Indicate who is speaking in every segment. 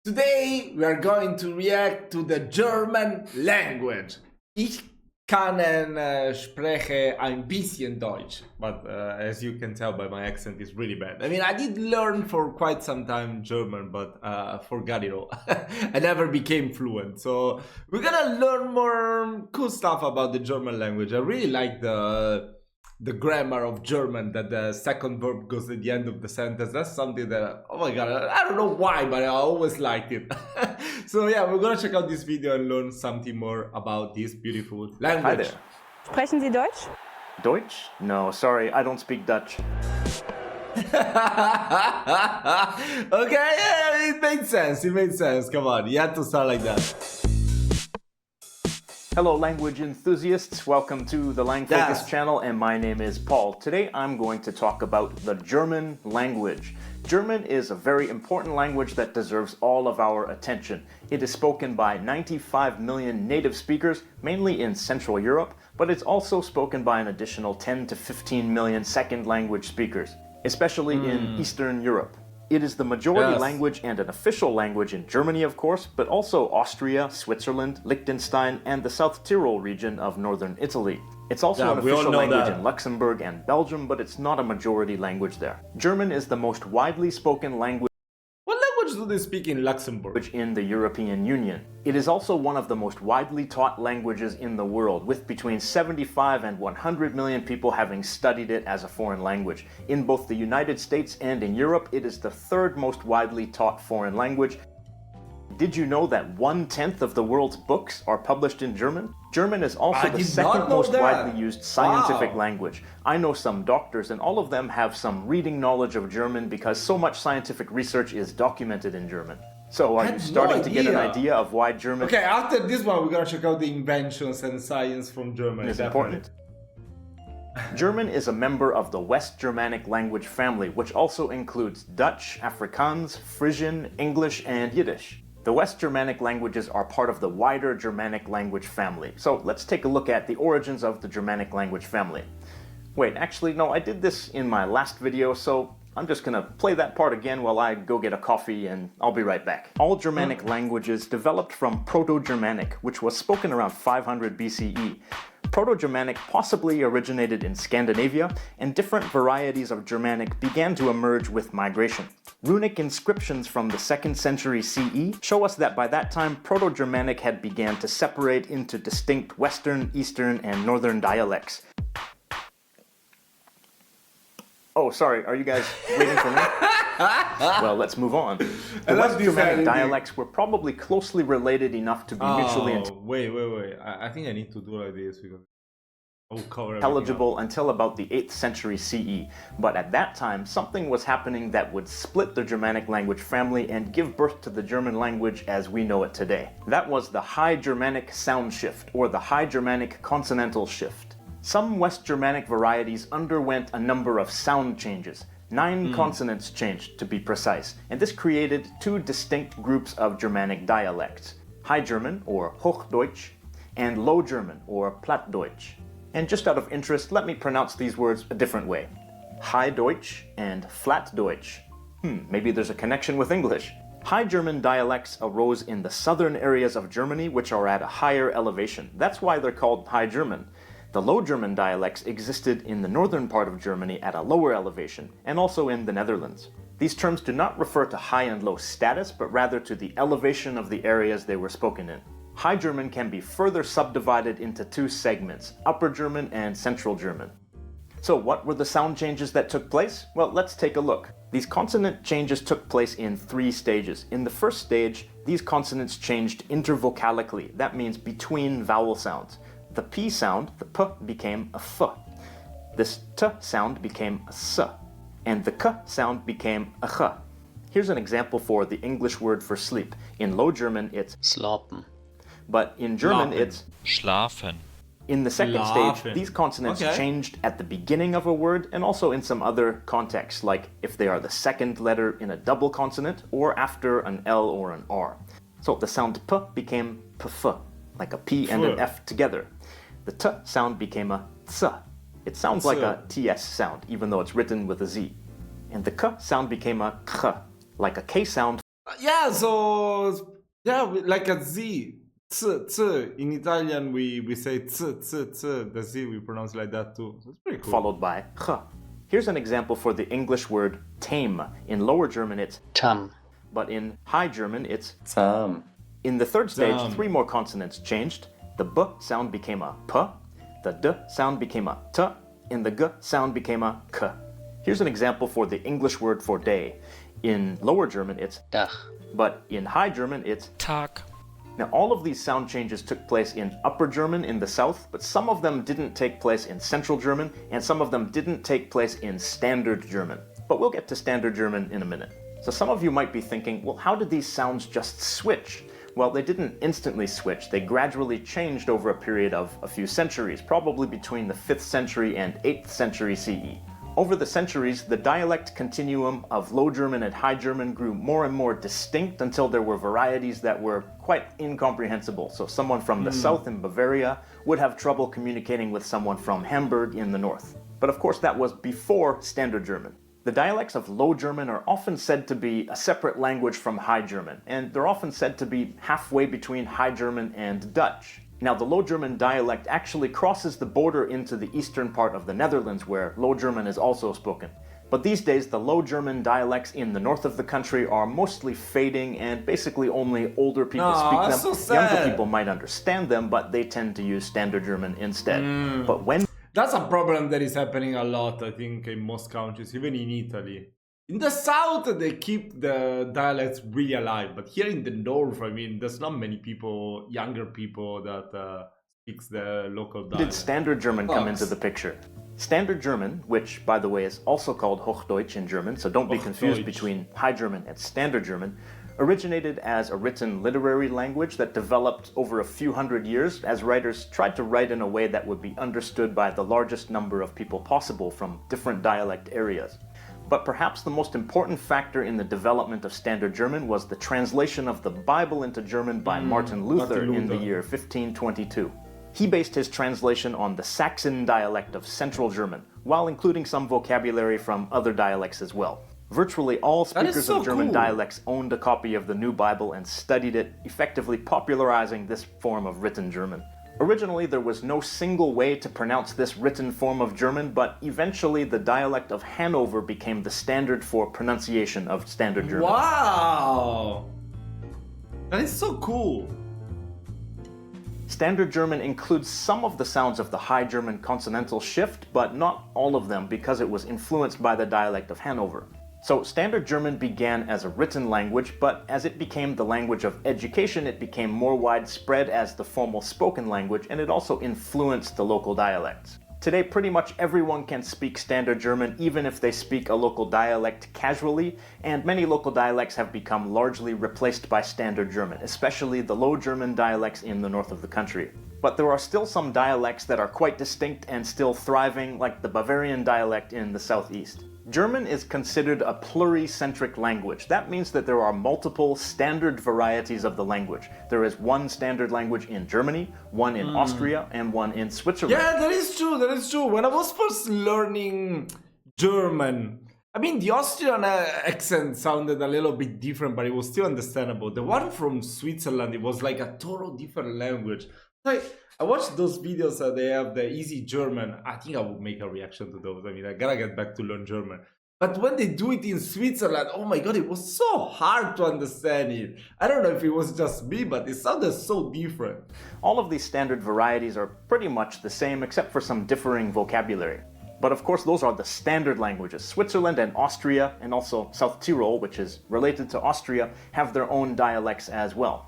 Speaker 1: Today we are going to react to the German language. Ich kann spreche ein bisschen Deutsch, but as you can tell by my accent, it's really bad. I mean, I did learn for quite some time German, but forgot it all. I never became fluent. So we're gonna learn more cool stuff about the German language. I really like the grammar of German, that the second verb goes at the end of the sentence. That's something that, oh my god, I don't know why, but I always liked it. So yeah, we're gonna check out this video and learn something more about this beautiful language.
Speaker 2: Hi there.
Speaker 3: Sprechen Sie Deutsch?
Speaker 2: Deutsch? No, sorry, I don't speak Dutch.
Speaker 1: Okay, yeah, it made sense, come on, you had to start like that.
Speaker 2: Hello language enthusiasts, welcome to the Langfocus channel, and my name is Paul. Today I'm going to talk about the German language. German is a very important language that deserves all of our attention. It is spoken by 95 million native speakers, mainly in Central Europe, but it's also spoken by an additional 10 to 15 million second language speakers, especially in Eastern Europe. It is the majority language and an official language in Germany, of course, but also Austria, Switzerland, Liechtenstein, and the South Tyrol region of northern Italy. It's also an official language in Luxembourg and Belgium, but it's not a majority language there. German is the most widely spoken language
Speaker 1: Do they speak in Luxembourg?
Speaker 2: In the European Union. It is also one of the most widely taught languages in the world, with between 75 and 100 million people having studied it as a foreign language. In both the United States and in Europe, it is the third most widely taught foreign language. Did you know that 1/10 of the world's books are published in German? German is also the second most widely used scientific language. I know some doctors, and all of them have some reading knowledge of German because so much scientific research is documented in German. So are you starting to get an idea of why German...
Speaker 1: Okay, after this one we're gonna check out the inventions and science from Germany.
Speaker 2: Is important. German is a member of the West Germanic language family, which also includes Dutch, Afrikaans, Frisian, English, and Yiddish. The West Germanic languages are part of the wider Germanic language family. So let's take a look at the origins of the Germanic language family. Wait, actually, no, I did this in my last video, so I'm just gonna play that part again while I go get a coffee, and I'll be right back. All Germanic languages developed from Proto-Germanic, which was spoken around 500 BCE. Proto-Germanic possibly originated in Scandinavia, and different varieties of Germanic began to emerge with migration. Runic inscriptions from the 2nd century CE show us that by that time Proto-Germanic had began to separate into distinct Western, Eastern, and Northern dialects. Oh, sorry, are you guys waiting for me? Well, let's move on. The West Germanic dialects were probably closely related enough to be mutually
Speaker 1: Wait. I think I need to do like this because
Speaker 2: intelligible until about the 8th century CE. But at that time, something was happening that would split the Germanic language family and give birth to the German language as we know it today. That was the High Germanic sound shift, or the High Germanic consonantal shift. Some West Germanic varieties underwent a number of sound changes. 9 consonants changed, to be precise, and this created 2 distinct groups of Germanic dialects: High German, or Hochdeutsch, and Low German, or Plattdeutsch. And just out of interest, let me pronounce these words a different way. High Deutsch and Flatdeutsch. Maybe there's a connection with English. High German dialects arose in the southern areas of Germany, which are at a higher elevation. That's why they're called High German. The Low German dialects existed in the northern part of Germany at a lower elevation, and also in the Netherlands. These terms do not refer to high and low status, but rather to the elevation of the areas they were spoken in. High German can be further subdivided into 2 segments, Upper German and Central German. So what were the sound changes that took place? Well, let's take a look. These consonant changes took place in 3 stages. In the first stage, these consonants changed intervocalically. That means between vowel sounds. The P sound, the P, became a F. This T sound became a S. And the K sound became a Ch. Here's an example for the English word for sleep. In Low German, it's
Speaker 4: Slapen.
Speaker 2: But in German, it's
Speaker 4: Schlafen.
Speaker 2: In the second stage, these consonants changed at the beginning of a word and also in some other contexts, like if they are the second letter in a double consonant or after an L or an R. So the sound P became Pf, like a P and an F together. The T sound became a Ts. It sounds like a TS sound, even though it's written with a Z. And the K sound became a Kh, like a K sound
Speaker 1: Yeah, so yeah, like a Z. Z. In Italian, we say z, z, z. The Z we pronounce like that too. So it's pretty cool.
Speaker 2: Followed by ch. Here's an example for the English word tame. In Lower German, it's
Speaker 3: Tam.
Speaker 2: but in High German, it's
Speaker 4: Tam.
Speaker 2: In the third stage,
Speaker 1: Tam.
Speaker 2: 3 more consonants changed. The b sound became a p, the d sound became a t, and the g sound became a k. Here's an example for the English word for day. In Lower German, it's
Speaker 3: Dach.
Speaker 2: but in High German, it's
Speaker 3: Tag.
Speaker 2: Now, all of these sound changes took place in Upper German in the south, but some of them didn't take place in Central German, and some of them didn't take place in Standard German. But we'll get to Standard German in a minute. So some of you might be thinking, well, how did these sounds just switch? Well, they didn't instantly switch. They gradually changed over a period of a few centuries, probably between the 5th century and 8th century CE. Over the centuries, the dialect continuum of Low German and High German grew more and more distinct until there were varieties that were quite incomprehensible. So someone from the south in Bavaria would have trouble communicating with someone from Hamburg in the north. But of course that was before Standard German. The dialects of Low German are often said to be a separate language from High German, and they're often said to be halfway between High German and Dutch. Now, the Low German dialect actually crosses the border into the eastern part of the Netherlands, where Low German is also spoken. But these days, the Low German dialects in the north of the country are mostly fading, and basically only older people speak them.
Speaker 1: So sad.
Speaker 2: Younger people might understand them, but they tend to use Standard German instead. But when
Speaker 1: That's a problem that is happening a lot, I think, in most countries, even in Italy. In the south, they keep the dialects really alive, but here in the north, I mean, there's not many people, younger people, that speaks the local dialect.
Speaker 2: did Standard German come into the picture? Standard German, which, by the way, is also called Hochdeutsch in German, so don't be confused
Speaker 1: Hochdeutsch.
Speaker 2: between High German and Standard German, originated as a written literary language that developed over a few hundred years as writers tried to write in a way that would be understood by the largest number of people possible from different dialect areas. But perhaps the most important factor in the development of Standard German was the translation of the Bible into German by Martin Luther in the year 1522. He based his translation on the Saxon dialect of Central German, while including some vocabulary from other dialects as well. Virtually all speakers
Speaker 1: so
Speaker 2: of German
Speaker 1: cool.
Speaker 2: dialects owned a copy of the New Bible and studied it, effectively popularizing this form of written German. Originally, there was no single way to pronounce this written form of German, but eventually the dialect of Hanover became the standard for pronunciation of Standard German.
Speaker 1: Wow! That is so cool.
Speaker 2: Standard German includes some of the sounds of the High German consonantal shift, but not all of them because it was influenced by the dialect of Hanover. So Standard German began as a written language, but as it became the language of education, it became more widespread as the formal spoken language, and it also influenced the local dialects. Today, pretty much everyone can speak Standard German, even if they speak a local dialect casually, and many local dialects have become largely replaced by Standard German, especially the Low German dialects in the north of the country. But there are still some dialects that are quite distinct and still thriving, like the Bavarian dialect in the southeast. German is considered a pluricentric language. That means that there are multiple standard varieties of the language. There is one standard language in Germany, one in Austria, and one in Switzerland.
Speaker 1: Yeah, that is true, that is true. When I was first learning German, I mean, the Austrian accent sounded a little bit different, but it was still understandable. The one from Switzerland, it was like a total different language. Like, I watched those videos that they have the easy German. I think I would make a reaction to those. I mean, I gotta get back to learn German. But when they do it in Switzerland, oh my god, it was so hard to understand it. I don't know if it was just me, but it sounded so different.
Speaker 2: All of these standard varieties are pretty much the same, except for some differing vocabulary. But of course, those are the standard languages. Switzerland and Austria, and also South Tyrol, which is related to Austria, have their own dialects as well.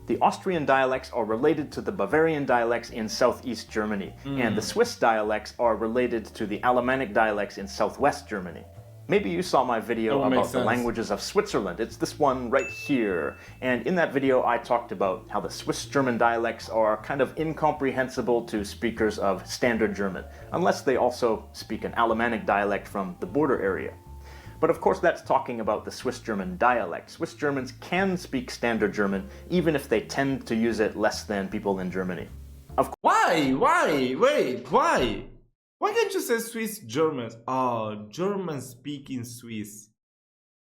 Speaker 2: The Austrian dialects are related to the Bavarian dialects in southeast Germany, and the Swiss dialects are related to the Alemannic dialects in southwest Germany. Maybe you saw my video about the languages of Switzerland. It's this one right here. And in that video, I talked about how the Swiss German dialects are kind of incomprehensible to speakers of Standard German, unless they also speak an Alemannic dialect from the border area. But of course, that's talking about the Swiss German dialect. Swiss Germans can speak Standard German, even if they tend to use it less than people in Germany.
Speaker 1: Why? Wait, why? Why can't you say Swiss Germans? Oh, German speaking Swiss.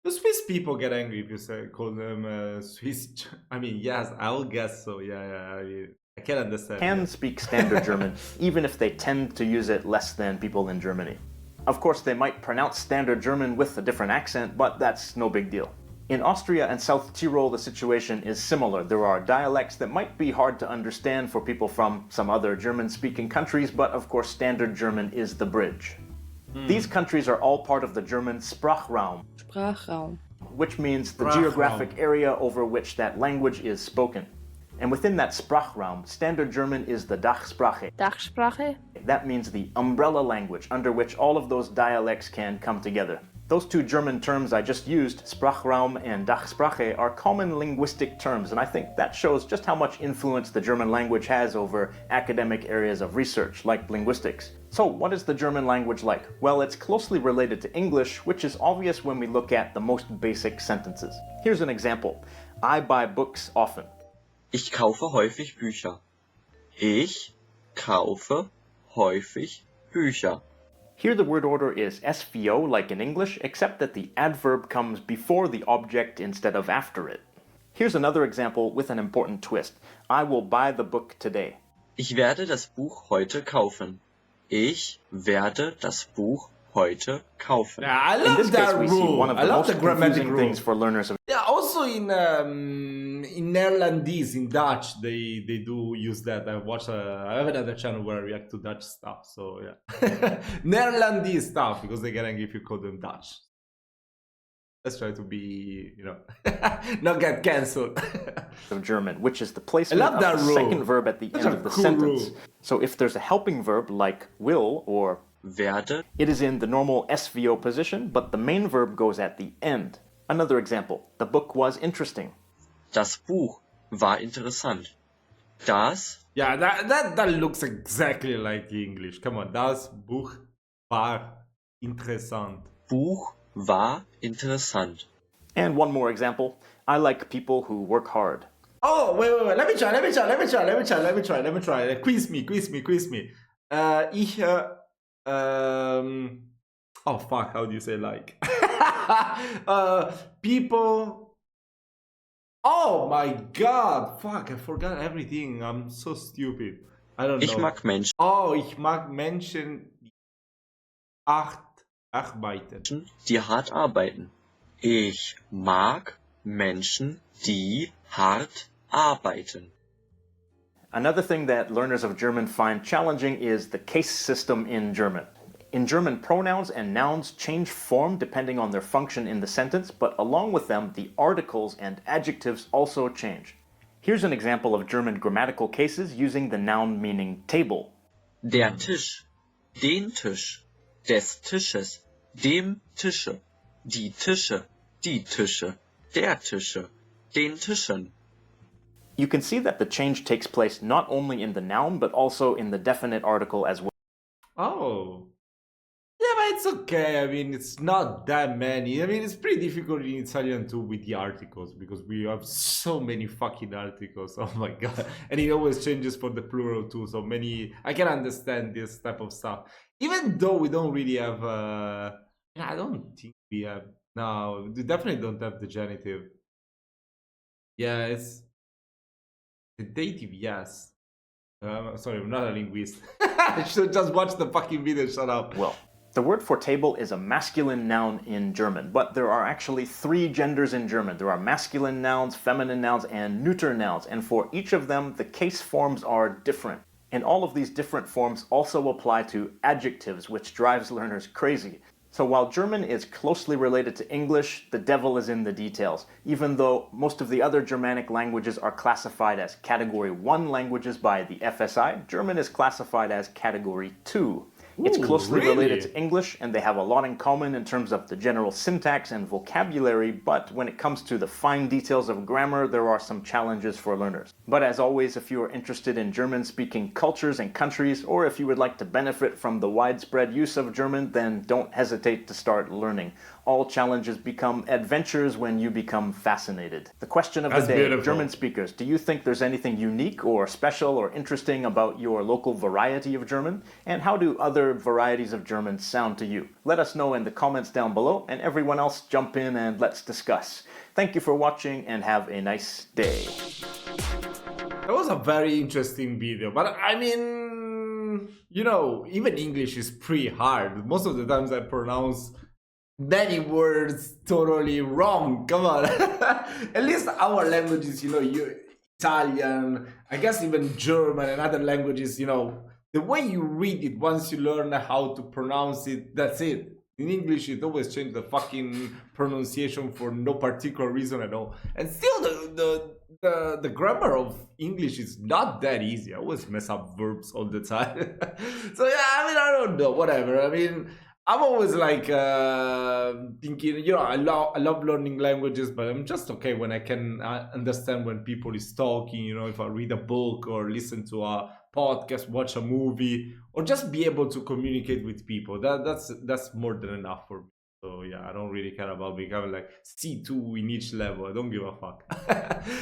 Speaker 1: Do Swiss people get angry if you say call them Swiss? I mean, yes, I'll guess so. Yeah. I can understand.
Speaker 2: Can speak Standard German, even if they tend to use it less than people in Germany. Of course, they might pronounce Standard German with a different accent, but that's no big deal. In Austria and South Tyrol, the situation is similar. There are dialects that might be hard to understand for people from some other German-speaking countries, but of course Standard German is the bridge. These countries are all part of the German Sprachraum, which means the geographic area over which that language is spoken. And within that Sprachraum, Standard German is the Dachsprache.
Speaker 3: Dachsprache?
Speaker 2: That means the umbrella language under which all of those dialects can come together. Those two German terms I just used, Sprachraum and Dachsprache, are common linguistic terms, and I think that shows just how much influence the German language has over academic areas of research, like linguistics. So what is the German language like? Well, it's closely related to English, which is obvious when we look at the most basic sentences. Here's an example. I buy books often.
Speaker 4: Ich kaufe häufig Bücher. Ich kaufe häufig Bücher.
Speaker 2: Here the word order is SVO like in English, except that the adverb comes before the object instead of after it. Here's another example with an important twist. I will buy the book today.
Speaker 4: Ich werde das Buch heute kaufen. Ich werde das Buch heute kaufen.
Speaker 1: Yeah, I
Speaker 2: In
Speaker 1: love
Speaker 2: this case,
Speaker 1: that
Speaker 2: we see
Speaker 1: rule.
Speaker 2: one of
Speaker 1: I
Speaker 2: the
Speaker 1: love
Speaker 2: most
Speaker 1: the grammatic
Speaker 2: confusing
Speaker 1: rule.
Speaker 2: things for learners of
Speaker 1: Yeah, also in Netherlands, in Dutch, they do use that. I have another channel where I react to Dutch stuff. So yeah, Netherlands stuff because they get angry if you call them Dutch. Let's try to be, not get cancelled.
Speaker 2: German, which is the placement
Speaker 1: love
Speaker 2: of
Speaker 1: that
Speaker 2: the
Speaker 1: rule.
Speaker 2: second verb at the
Speaker 1: That's
Speaker 2: end
Speaker 1: a
Speaker 2: of the
Speaker 1: cool
Speaker 2: sentence.
Speaker 1: rule.
Speaker 2: So if there's a helping verb like will or
Speaker 4: Werde,
Speaker 2: it is in the normal SVO position, but the main verb goes at the end. Another example, the book was interesting.
Speaker 4: das Buch war interessant. Das
Speaker 1: Yeah, that looks exactly like the English. Come on, das Buch war interessant.
Speaker 4: Buch war interessant.
Speaker 2: And one more example, I like people who work hard.
Speaker 1: Oh, wait. Let me try. Quiz me. Oh fuck, how do you say like? People. Oh my god, fuck, I forgot everything. I'm so stupid. I don't know.
Speaker 4: Ich mag Menschen,
Speaker 1: Oh, ich mag Menschen, die hart arbeiten.
Speaker 4: die hart arbeiten. Ich mag Menschen, die hart arbeiten.
Speaker 2: Another thing that learners of German find challenging is the case system in German. In German, pronouns and nouns change form depending on their function in the sentence, but along with them, the articles and adjectives also change. Here's an example of German grammatical cases using the noun meaning table.
Speaker 4: Der Tisch, den Tisch, des Tisches, dem Tische, die Tische, die Tische, der Tische, den Tischen.
Speaker 2: You can see that the change takes place not only in the noun, but also in the definite article as well.
Speaker 1: Oh. Yeah, but it's okay. I mean, it's not that many. I mean, it's pretty difficult in Italian too with the articles because we have so many fucking articles. Oh my god. And it always changes for the plural too. So many. I can understand this type of stuff. Even though we don't really have. I don't think we have. No, we definitely don't have the genitive. Yeah, it's. The dative, yes. Sorry, I'm not a linguist. I should just watch the fucking video. Shut up.
Speaker 2: Well, the word for table is a masculine noun in German, but there are actually 3 genders in German. There are masculine nouns, feminine nouns, and neuter nouns, and for each of them, the case forms are different. And all of these different forms also apply to adjectives, which drives learners crazy. So while German is closely related to English, the devil is in the details. Even though most of the other Germanic languages are classified as Category 1 languages by the FSI, German is classified as Category 2. It's closely related to English, and they have a lot in common in terms of the general syntax and vocabulary, but when it comes to the fine details of grammar, there are some challenges for learners. But as always, if you are interested in German-speaking cultures and countries, or if you would like to benefit from the widespread use of German, then don't hesitate to start learning. All challenges become adventures when you become fascinated. The question of the day,
Speaker 1: beautiful.
Speaker 2: German speakers, do you think there's anything unique or special or interesting about your local variety of German? And how do other varieties of German sound to you? Let us know in the comments down below, and everyone else jump in and let's discuss. Thank you for watching and have a nice day.
Speaker 1: That was a very interesting video, but I mean, you know, even English is pretty hard. Most of the times I pronounce many words totally wrong. Come on. At least our languages, you know, Italian, I guess even German and other languages, you know, the way you read it, once you learn how to pronounce it, that's it. In English, it always change the fucking pronunciation for no particular reason at all. And still, the grammar of English is not that easy. I always mess up verbs all the time. So yeah, I mean, I don't know, whatever. I mean, I'm always like thinking, you know, I love learning languages, but I'm just okay when I can understand when people is talking, you know, if I read a book or listen to a podcast, watch a movie, or just be able to communicate with people. That's more than enough for me. So yeah, I don't really care about becoming like C2 in each level. I don't give a fuck.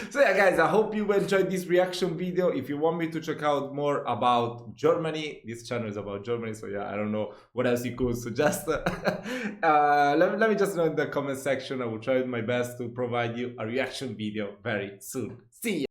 Speaker 1: So yeah, guys, I hope you enjoyed this reaction video. If you want me to check out more about Germany, this channel is about Germany. So yeah, I don't know what else you could suggest. Let me just know in the comment section. I will try my best to provide you a reaction video very soon. See ya.